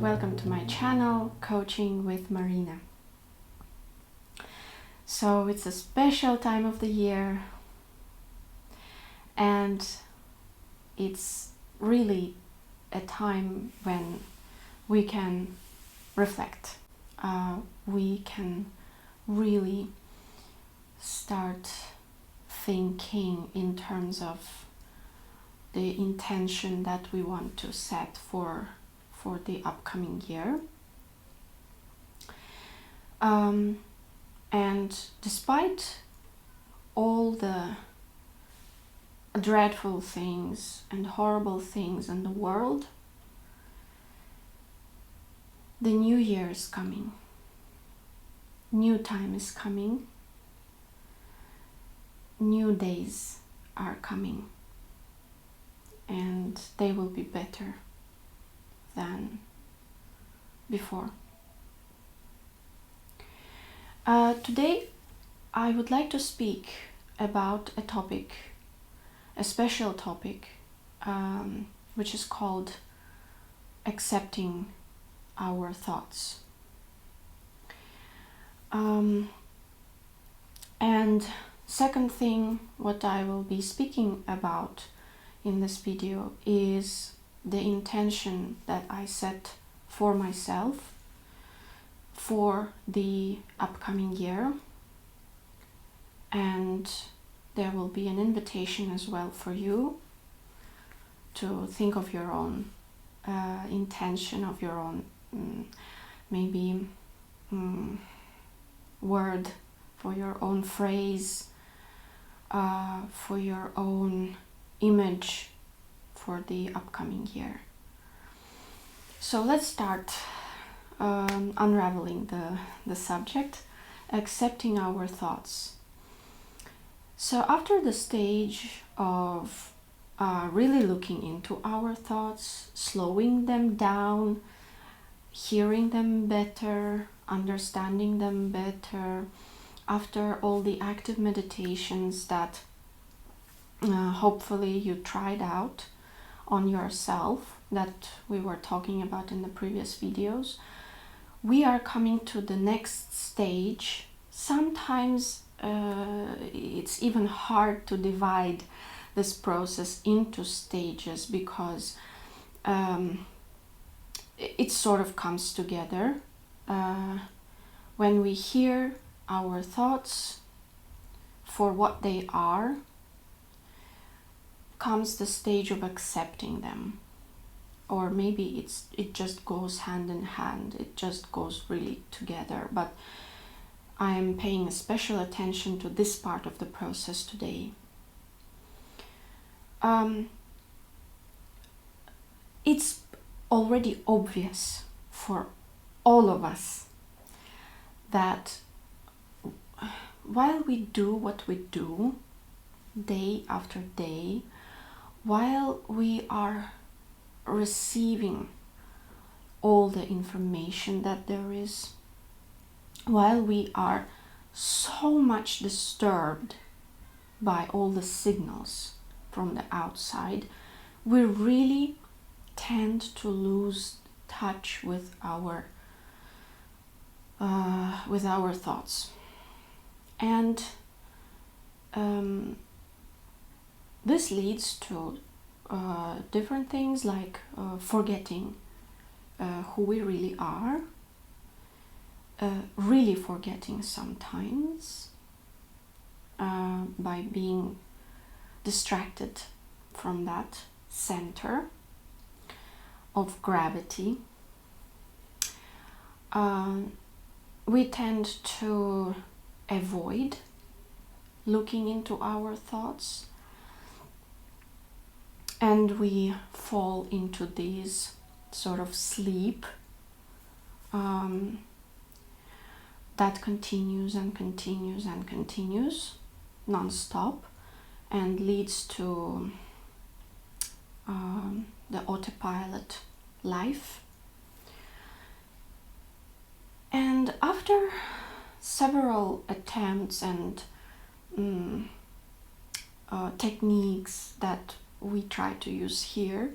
and welcome to my channel, Coaching with Marina. So it's a special time of the year and it's really a time when we can reflect. We can really start thinking in terms of the intention that we want to set for the upcoming year. And despite all the dreadful things and horrible things in the world, the new year is coming. New time is coming. New days are coming. And they will be better than before. Today I would like to speak about a topic, a special topic, which is called accepting our thoughts. And second thing, what I will be speaking about in this video is the intention that I set for myself for the upcoming year, and there will be an invitation as well for you to think of your own intention, of your own word, for your own phrase, for your own image for the upcoming year. So let's start unraveling the subject, accepting our thoughts. So after the stage of really looking into our thoughts, slowing them down, hearing them better, understanding them better, after all the active meditations that hopefully you tried out on yourself that we were talking about in the previous videos, we are coming to the next stage. Sometimes it's even hard to divide this process into stages because it sort of comes together. When we hear our thoughts for what they are, comes the stage of accepting them. Or maybe it just goes hand in hand, it just goes really together. But I am paying a special attention to this part of the process today. It's already obvious for all of us that while we do what we do day after day, while we are receiving all the information that there is, while we are so much disturbed by all the signals from the outside, we really tend to lose touch with our thoughts. And this leads to different things like forgetting who we really are, really forgetting sometimes by being distracted from that center of gravity. We tend to avoid looking into our thoughts, and we fall into these sort of sleep that continues and continues and continues non-stop and leads to the autopilot life. And after several attempts and techniques that we try to use here,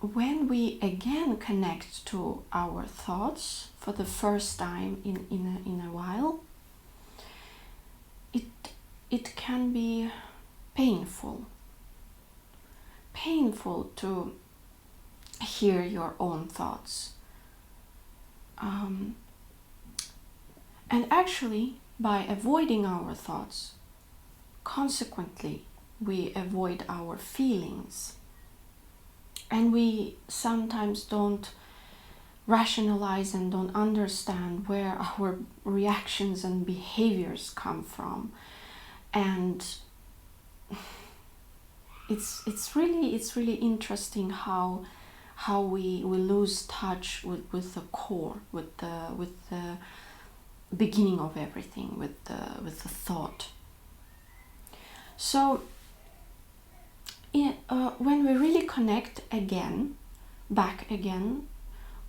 when we again connect to our thoughts for the first time in a while, it can be painful to hear your own thoughts. And actually, by avoiding our thoughts, consequently, we avoid our feelings. And we sometimes don't rationalize and don't understand where our reactions and behaviors come from. And it's really interesting how we lose touch with the core, with the beginning of everything, with the thought. So when we really connect back again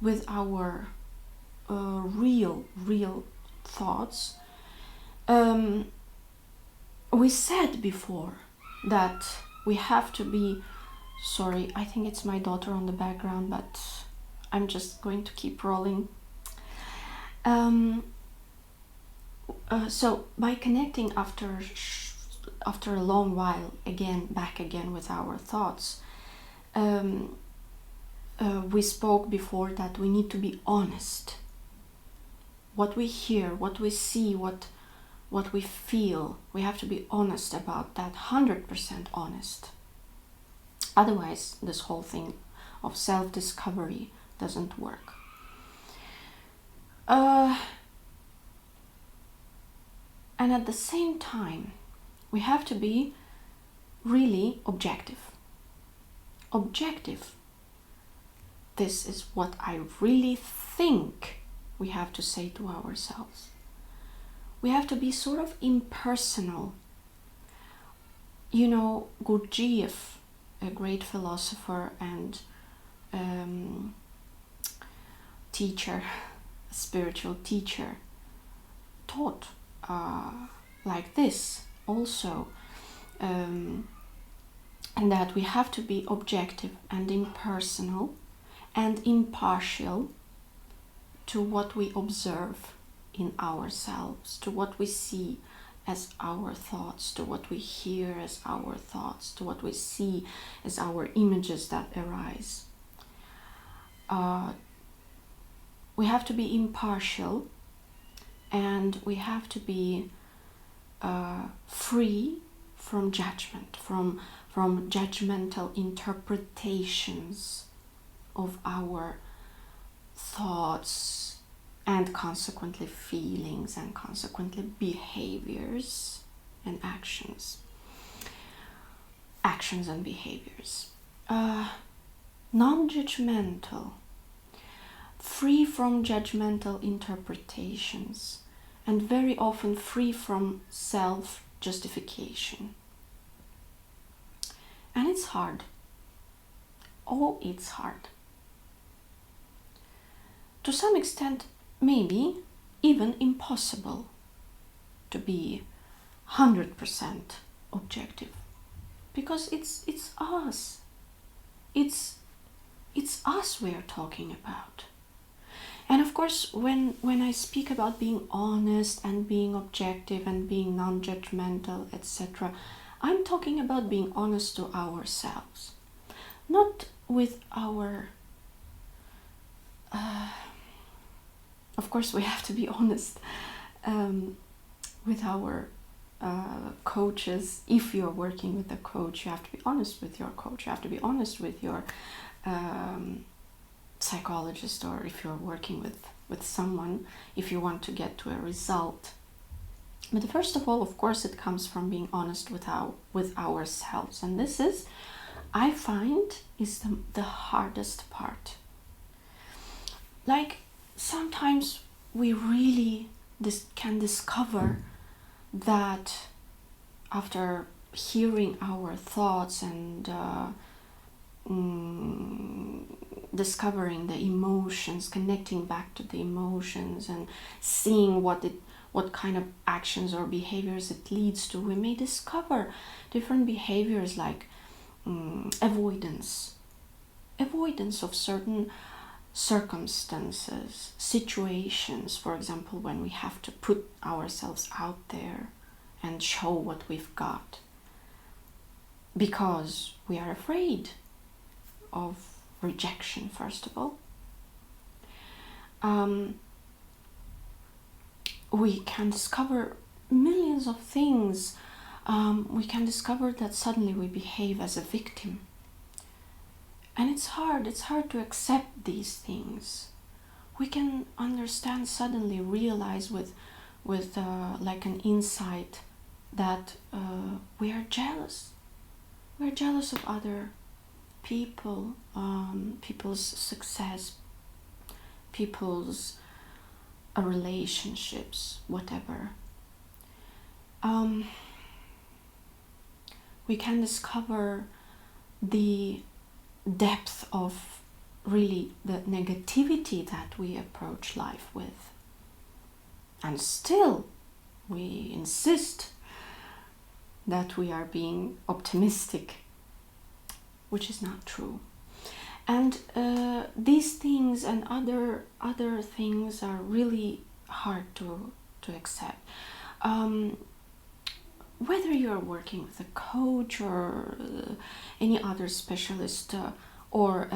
with our real thoughts, we said before that we have to be, sorry, I think it's my daughter on the background, but I'm just going to keep rolling. So by connecting after a long while back again with our thoughts, we spoke before that we need to be honest. What we hear, what we see, what we feel, we have to be honest about that, 100% honest. Otherwise, this whole thing of self-discovery doesn't work. And at the same time, we have to be really objective. Objective. This is what I really think we have to say to ourselves. We have to be sort of impersonal. You know, Gurdjieff, a great philosopher and teacher, a spiritual teacher, taught like this also, and that we have to be objective and impersonal and impartial to what we observe in ourselves, to what we see as our thoughts, to what we hear as our thoughts, to what we see as our images that arise. We have to be impartial, and we have to be free from judgment, from judgmental interpretations of our thoughts and consequently feelings and consequently behaviors and actions and behaviors. Non-judgmental, free from judgmental interpretations, and very often free from self-justification. And it's hard. Oh, it's hard. To some extent, maybe even impossible to be 100% objective, because it's us. It's us we're talking about. And of course, when I speak about being honest and being objective and being non-judgmental, etc., I'm talking about being honest to ourselves, not with our of course we have to be honest with our coaches. If you're working with a coach, you have to be honest with your coach, you have to be honest with your psychologist, or if you're working with someone, if you want to get to a result. But first of all, of course, it comes from being honest with ourselves, and this is, I find, is the hardest part. Like, sometimes we really can discover that after hearing our thoughts and discovering the emotions, connecting back to the emotions and seeing what kind of actions or behaviors it leads to, we may discover different behaviors like avoidance, avoidance of certain circumstances, situations, for example, when we have to put ourselves out there and show what we've got, because we are afraid of rejection, first of all. We can discover millions of things. We can discover that suddenly we behave as a victim. And it's hard to accept these things. We can understand, suddenly realize with like an insight that we are jealous. We're jealous of other people, people's success, people's relationships, whatever. We can discover the depth of really the negativity that we approach life with, and still we insist that we are being optimistic, which is not true. And these things and other things are really hard to accept. Whether you're working with a coach or any other specialist, or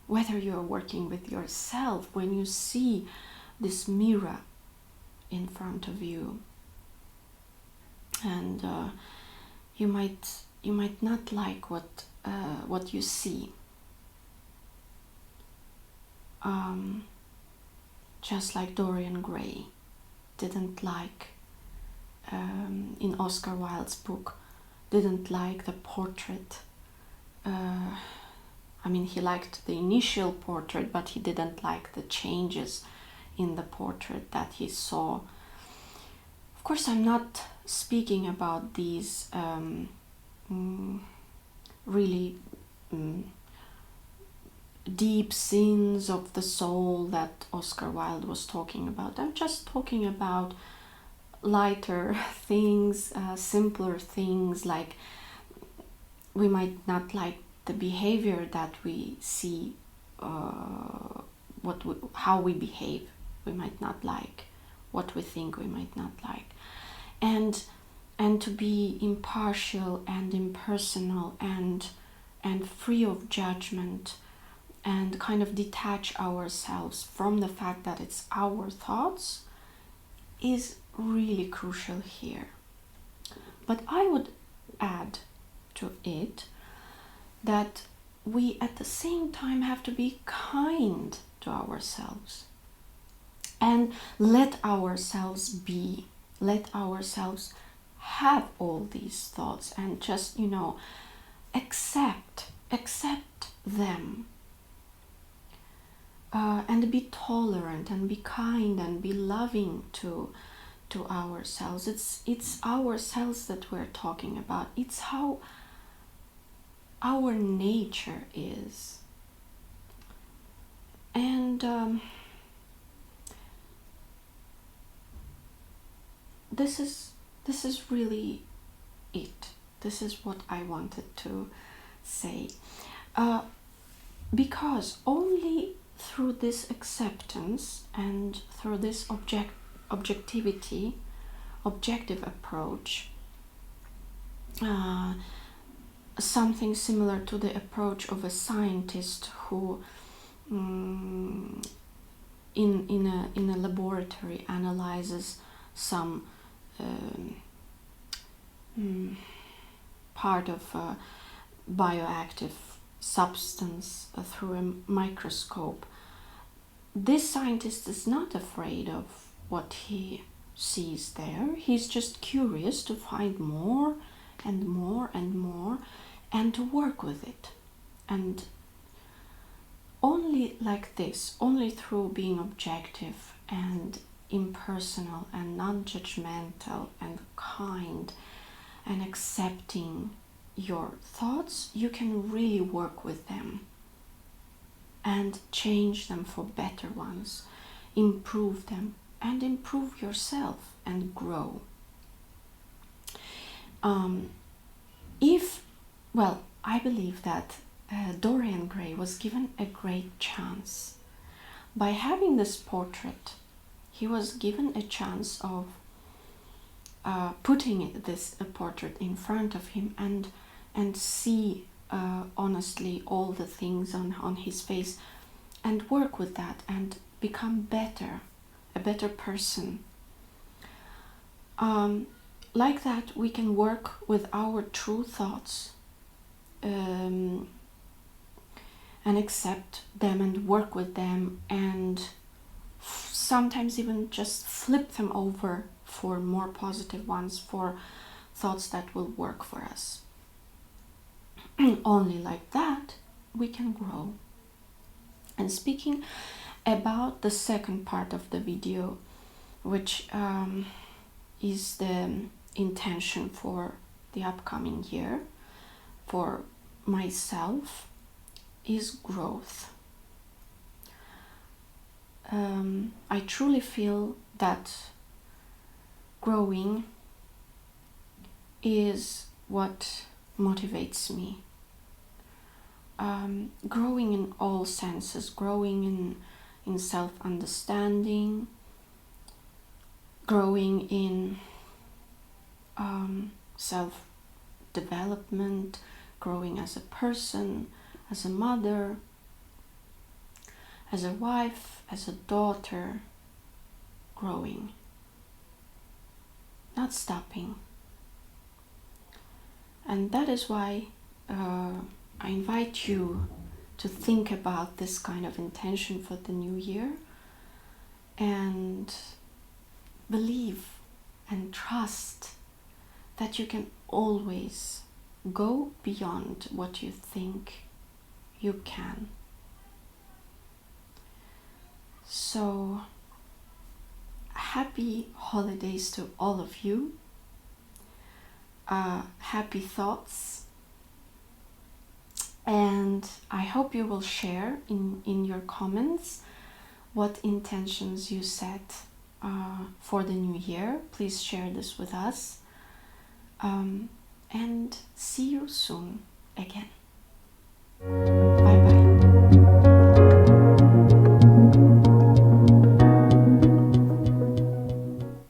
whether you're working with yourself, when you see this mirror in front of you, and you might not like what you see. Just like Dorian Gray didn't like, in Oscar Wilde's book, didn't like the portrait. I mean, he liked the initial portrait, but he didn't like the changes in the portrait that he saw. Of course, I'm not speaking about these really deep sins of the soul that Oscar Wilde was talking about. I'm just talking about lighter things, simpler things, like we might not like the behavior that we see, how we behave. We might not like what we think. We might not like, and to be impartial and impersonal and free of judgment, and kind of detach ourselves from the fact that it's our thoughts, is really crucial here. But I would add to it that we at the same time have to be kind to ourselves and let ourselves be, let ourselves have all these thoughts, and just, accept them, and be tolerant and be kind and be loving to ourselves. It's ourselves that we're talking about. It's how our nature is. And this is really it. This is what I wanted to say, because only through this acceptance and through this objective approach, something similar to the approach of a scientist who in a laboratory analyzes some part of a bioactive substance through a microscope. This scientist is not afraid of what he sees there. He's just curious to find more and more and more, and to work with it. And only like this, only through being objective and impersonal and non-judgmental and kind and accepting your thoughts, you can really work with them and change them for better ones, improve them, and improve yourself and grow. I believe that Dorian Gray was given a great chance. By having this portrait, he was given a chance of putting this portrait in front of him and see honestly all the things on his face and work with that and become better, a better person. Like that, we can work with our true thoughts and accept them and work with them, and sometimes even just flip them over for more positive ones, for thoughts that will work for us. Only like that we can grow. And speaking about the second part of the video, which is the intention for the upcoming year for myself, is growth. I truly feel that growing is what motivates me. Growing in all senses, growing in self-understanding, growing in self-development, growing as a person, as a mother, as a wife, as a daughter, growing, not stopping. And that is why I invite you to think about this kind of intention for the new year and believe and trust that you can always go beyond what you think you can. So, happy holidays to all of you. Happy thoughts. And I hope you will share in your comments what intentions you set for the new year. Please share this with us. And see you soon again.